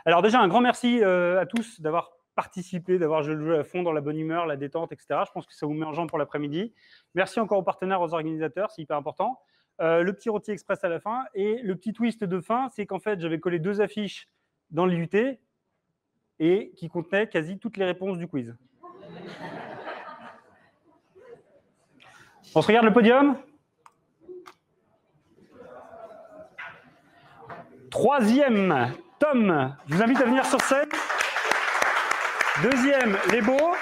Alors déjà, un grand merci à tous d'avoir participé, d'avoir joué à fond dans la bonne humeur, la détente, etc. Je pense que ça vous met en jambe pour l'après-midi. Merci encore aux partenaires, aux organisateurs, c'est hyper important. Le petit rôti express à la fin. Et le petit twist de fin, c'est qu'en fait, j'avais collé 2 affiches dans l'IUT et qui contenaient quasi toutes les réponses du quiz. On se regarde le podium. 3e, Tom, je vous invite à venir sur scène. 2e, les beaux.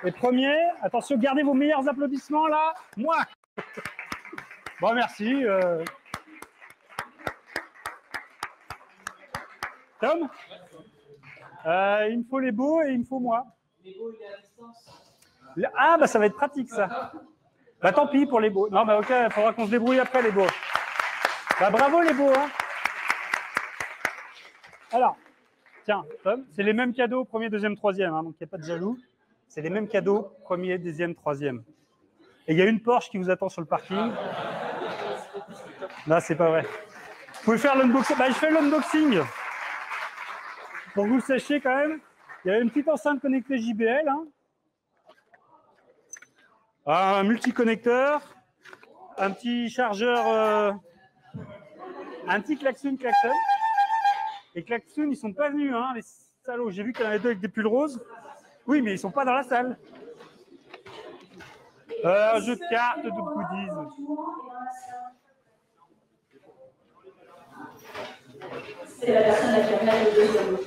Et 1er, attention, gardez vos meilleurs applaudissements là. Moi. Bon, merci. Tom, il me faut les beaux et il me faut moi. Les beaux, il est à distance. Ah, bah ça va être pratique ça. Bah tant pis pour les beaux. Non, bah ok, il faudra qu'on se débrouille après les beaux. Bah bravo les beaux. Hein. Alors, tiens, Tom, c'est les mêmes cadeaux, 1er, 2e, 3e, hein, donc il n'y a pas de jaloux. C'est les mêmes cadeaux, 1er, 2e, 3e. Et il y a une Porsche qui vous attend sur le parking. Non, c'est pas vrai. Vous pouvez faire l'unboxing. Bah, je fais l'unboxing. Pour que vous le sachiez quand même, il y a une petite enceinte connectée JBL. Hein. Un multiconnecteur. Un petit chargeur. Un petit klaxon. Les klaxons, ils ne sont pas venus, hein, les salauds. J'ai vu qu'il y en avait 2 avec des pulls roses. Oui, mais ils ne sont pas dans la salle. Un jeu de cartes, de goodies. C'est la personne qui a le deuxième.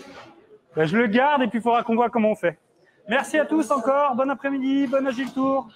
Ben, je le garde et puis il faudra qu'on voit comment on fait. Merci à tous encore. Bon après-midi, bon Agile Tour.